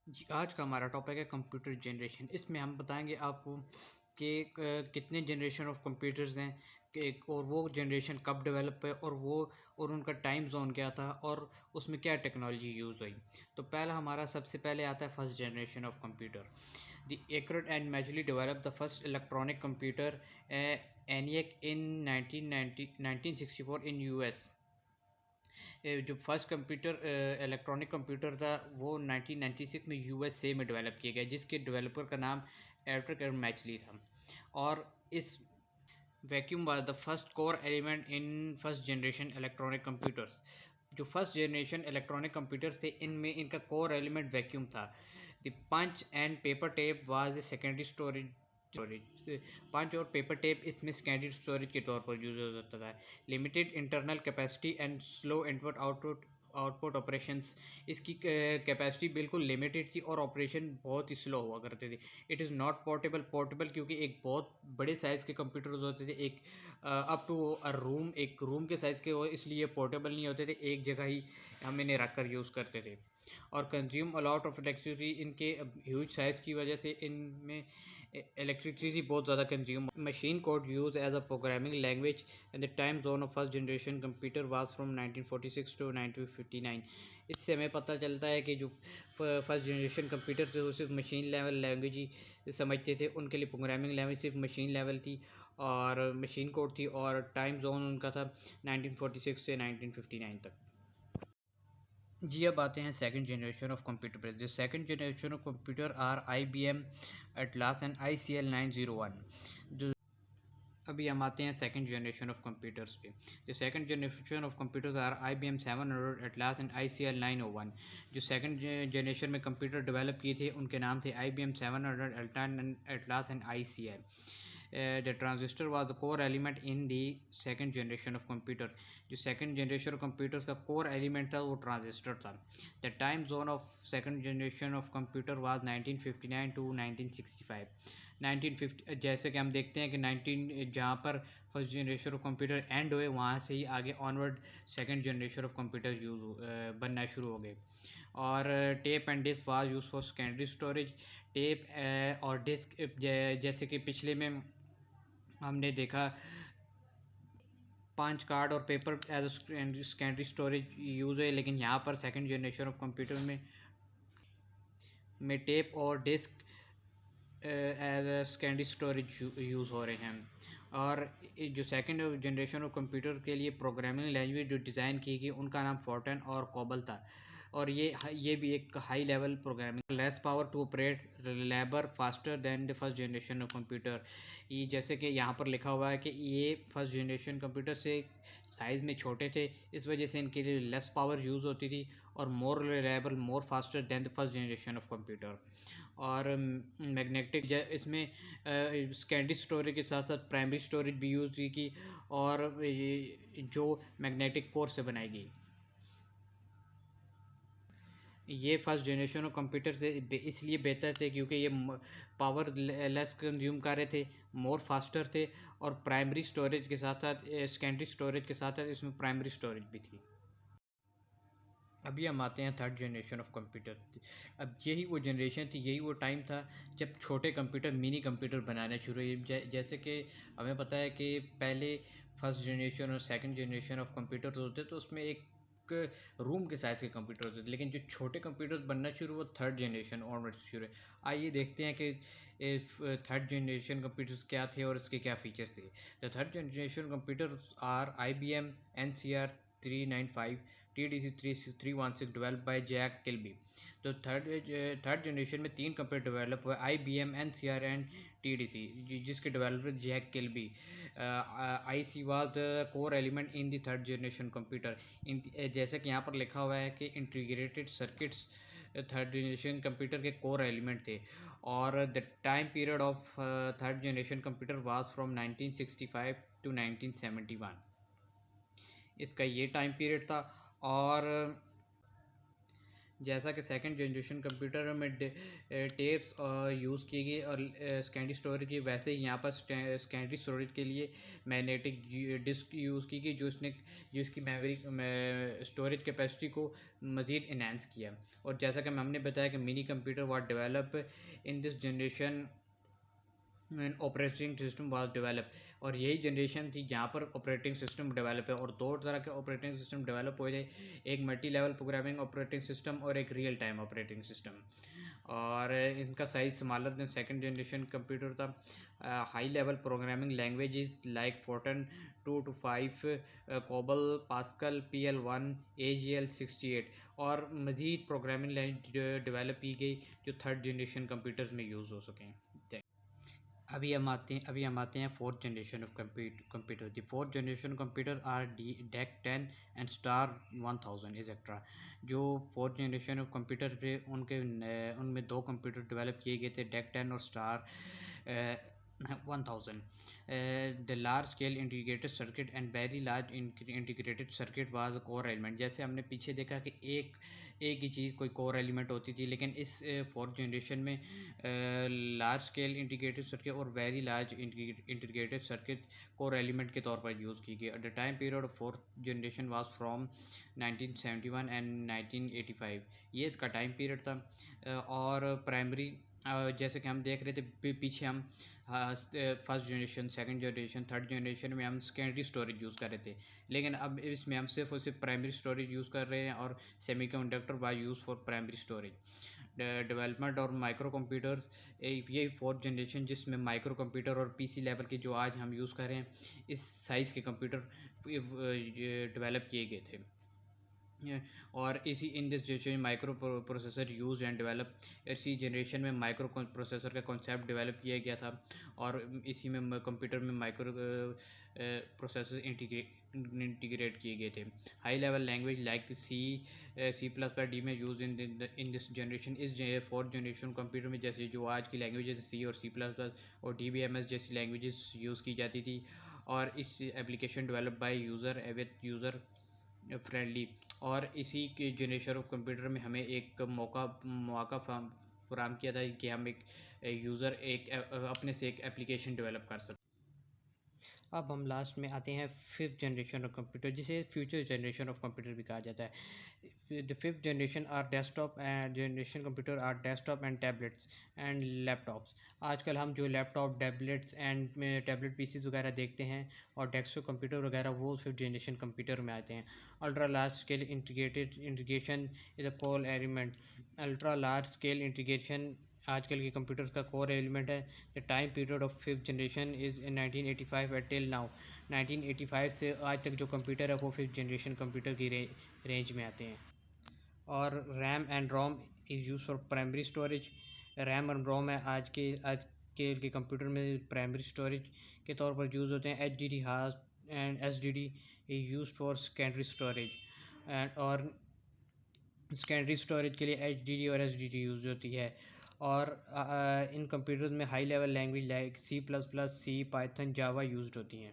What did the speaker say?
जी, आज का हमारा टॉपिक है कंप्यूटर जनरेशन। इसमें हम बताएंगे आपको कि कितने जनरेशन ऑफ कंप्यूटर्स हैं और वो जनरेशन कब डेवलप है और उनका टाइम जोन क्या था और उसमें क्या टेक्नोलॉजी यूज़ हुई। तो पहला हमारा सबसे पहले आता है first generation of computer. The Eckert and Mauchly develop the first electronic computer ENIAC in 1964 in US. जो फर्स्ट कंप्यूटर इलेक्ट्रॉनिक कंप्यूटर था वो 1996 में यूएसए में डेवलप किया गया, जिसके डेवलपर का नाम एल्ट्रिक मैचली था। और इस vacuum was the first core element in first generation electronic computers. जो फर्स्ट जनरेशन इलेक्ट्रॉनिक कंप्यूटर्स थे इनमें इनका कोर एलिमेंट वैक्यूम था। The punch and paper tape was the secondary storage. Punch और पेपर टेप इसमें सेकेंडरी स्टोरेज के तौर पर यूज होता था। Limited internal capacity and slow input output output operations. इसकी कैपेसिटी बिल्कुल लिमिटेड थी और ऑपरेशन बहुत ही स्लो हुआ करते थे। इट इज़ नॉट पोर्टेबल क्योंकि एक बहुत बड़े साइज़ के कंप्यूटर्स होते थे, एक अप टू अ रूम, एक रूम के साइज़ के हो, इसलिए पोर्टेबल नहीं होते थे, एक जगह ही हम इन्हें रख कर यूज़ करते थे। और कंज्यूम अलॉट ऑफ इलेक्ट्रिसिटी, इनके ह्यूज साइज़ की वजह से इनमें इलेक्ट्रिसिटी बहुत ज़्यादा consume. Machine code use as a programming language and the time zone of first generation computer was from 1946 to 1959। इससे हमें पता चलता है कि जो फर्स्ट जनरेशन कंप्यूटर थे वो सिर्फ मशीन लेवल लैंग्वेज ही समझते थे, उनके लिए प्रोग्रामिंग लैंग्वेज सिर्फ मशीन लेवल थी और मशीन कोड थी, और टाइम जोन उनका था 1946 से 1959 तक। जी, अब आते हैं सेकंड जनरेशन ऑफ कंप्यूटर पर। The second generation of computer are IBM Atlas and ICL 901। जो अभी हम आते हैं सेकंड जनरेशन ऑफ कंप्यूटर्स पे। जो second generation of computers are IBM 700 Atlas and ICL 901। जो सेकंड जनरेशन में कंप्यूटर डेवलप किए थे उनके नाम थे IBM 700 Atlas and ICL। The transistor was the core element in the second generation of computer। जो second generation of computers का core element था वो transistor था। The time zone of second generation of computer was 1959 to 1965। 1950 जैसे कि हम देखते हैं कि 19 जहाँ पर first generation of computer end हुए वहाँ से ही आगे onward second generation of computer बनना शुरू हो गए। और tape and disk was use for secondary storage. Tape और डिस्क जैसे कि पिछले में हमने देखा पंच कार्ड और paper as secondary storage use है, लेकिन यहाँ पर सेकंड जनरेशन ऑफ कंप्यूटर में टेप और disk as secondary storage use हो रहे हैं। और जो सेकंड जनरेशन ऑफ कंप्यूटर के लिए प्रोग्रामिंग लैंग्वेज जो डिज़ाइन की गई उनका नाम फोर्टन और कोबल था। और ये भी एक high level programming, less power to operate, reliable, faster than the first generation of computer. ये जैसे कि यहाँ पर लिखा हुआ है कि ये फर्स्ट जनरेशन कंप्यूटर से साइज़ में छोटे थे, इस वजह से इनके लिए लेस पावर यूज़ होती थी और more reliable, more faster than the first generation of computer. और मैग्नेटिक इसमें सेकेंडरी स्टोरेज के साथ साथ प्राइमरी स्टोरेज भी यूज़ की और ये जो मैग्नेटिक कोर से बनाई गई। ये फर्स्ट जनरेशन ऑफ कंप्यूटर से इसलिए बेहतर थे क्योंकि ये पावर लेस कंज्यूम कर रहे थे, मोर फास्टर थे और प्राइमरी स्टोरेज के साथ साथ सेकेंडरी स्टोरेज के साथ साथ इसमें प्राइमरी स्टोरेज भी थी। अभी हम आते हैं थर्ड जनरेशन ऑफ कंप्यूटर। अब यही वो जनरेशन थी, यही वो टाइम था जब छोटे कंप्यूटर, मिनी कंप्यूटर बनाने शुरू हुए। जैसे कि हमें पता है कि पहले फर्स्ट जनरेशन और सेकंड जनरेशन ऑफ कंप्यूटर होते तो उसमें एक रूम के साइज़ के कंप्यूटर होते थे, लेकिन जो छोटे कंप्यूटर बनना शुरू हुआ थर्ड जनरेशन ऑनवर्ड शुरू है। आइए देखते हैं कि थर्ड जनरेशन कंप्यूटर्स क्या थे और इसके क्या फीचर्स थे। The third generation computer are IBM NCR 395 TDC 316 develop by Jack Kilby. तो थर्ड जनरेशन में तीन कंप्यूटर डेवलप हुए, IBM NCR एंड TDC, जिसके developer Jack Kilby. IC was the core element in the third generation computer. जैसे कि यहाँ पर लिखा हुआ है कि integrated circuits third generation computer के कोर एलिमेंट थे। और the time period of third generation computer was from 1965 to 1971। इसका ये टाइम पीरियड था। और जैसा कि सेकंड जनरेशन कंप्यूटर में टेप्स यूज़ की गई और सेकेंडरी स्टोरेज की, वैसे ही यहाँ पर सेकेंडरी स्टोरेज के लिए मैग्नेटिक डिस्क यूज़ की गई, जो इसकी मेमोरी स्टोरेज कैपेसिटी को मज़ीद इन्हांस किया। और जैसा कि हमने बताया कि mini computer was develop in this generation operating system was develop, और यही जनरेशन थी जहाँ पर ऑपरेटिंग सिस्टम डेवलप है। और दो तरह के ऑपरेटिंग सिस्टम डेवलप हो जाए, एक multi level programming operating system और एक रियल टाइम ऑपरेटिंग सिस्टम। और इनका size smaller than second generation computer था। High level programming languages like Fortran 2 to 5, COBOL, Pascal, PL1, AGL68 और मज़ीद प्रोग्रामिंग लैंग्वेज डेवलप की गई जो थर्ड जनरेशन कंप्यूटर्स में यूज़ हो सकें। अभी हम आते हैं fourth generation of computer. The fourth generation computer are DEC 10 and star 1000 etcetera. जो फोर्थ जनरेशन ऑफ कंप्यूटर पे उनमें दो कंप्यूटर डेवलप किए गए थे, DEC 10 और star 1000। The large scale integrated circuit and very large integrated circuit was core element. जैसे हमने पीछे देखा कि एक ही चीज़ कोई कोर एलिमेंट होती थी, लेकिन इस फोर्थ जनरेशन में लार्ज स्केल इंटीग्रेटेड सर्किट और very large integrated circuit core element के तौर पर यूज़ की गई। At the time period of fourth generation was from 1971 and 1985। ये इसका टाइम पीरियड था। और प्राइमरी जैसे कि हम देख रहे थे पीछे, हम first generation, second generation, third generation में हम सेकेंडरी स्टोरेज यूज़ कर रहे थे, लेकिन अब इसमें हम सिर्फ और सिर्फ प्राइमरी स्टोरेज यूज़ कर रहे हैं और semiconductor was use for primary storage. Development और माइक्रो कंप्यूटर्स, ये फोर्थ जनरेशन जिसमें माइक्रो कंप्यूटर और PC लेवल के जो आज हम यूज़ कर रहे हैं, इस साइज़ के कंप्यूटर डेवलप किए गए थे। और इसी in this generation micro processor use and develop, इसी जनरेशन में माइक्रो प्रोसेसर का कॉन्सेप्ट डेवलप किया गया था। और इसी में कंप्यूटर में माइक्रो प्रोसेसर इंटीग्रेट किए गए थे। High level language like C++ D में यूज इन दिस जनरेशन। इस फोर्थ जनरेशन कंप्यूटर में जैसे जो आज की लैंग्वेजेस C और C++ और DBMS जैसी लैंग्वेजेस यूज़ की जाती थी। और इस application develop by user with user friendly. और इसी के जनरेशन ऑफ कंप्यूटर में हमें एक मौका फराम किया था कि हम एक यूज़र अपने से एक एप्लीकेशन डेवलप कर सकते। अब हम लास्ट में आते हैं फिफ्थ जनरेशन ऑफ कंप्यूटर, जिसे फ्यूचर जनरेशन ऑफ कंप्यूटर भी कहा जाता है। The fifth generation are desktop and generation computer are desktop and tablets and laptops. आजकल हम जो laptop, tablets and tablet PCs वगैरह देखते हैं और डेस्कटॉप कंप्यूटर वगैरह, वो फिफ्थ जनरेशन कंप्यूटर में आते हैं। Ultra large scale integration is a core element. Ultra large scale integration आजकल के कंप्यूटर्स का कोर एलिमेंट है। The time period of fifth generation is in 1985 till now. 1985 से आज तक जो कंप्यूटर है वो फिफ्थ जनरेशन कंप्यूटर की रेंज में आते हैं। और RAM and ROM is use for primary storage. RAM और रोम है आज के कंप्यूटर में प्राइमरी स्टोरेज के तौर पर यूज़ होते हैं। HDD hard and SSD is use for secondary storage. And और सेकेंडरी स्टोरेज के लिए HDD और SSD यूज़ होती है। और इन कंप्यूटर्स में high level language like C++, C, Python, Java use होती हैं।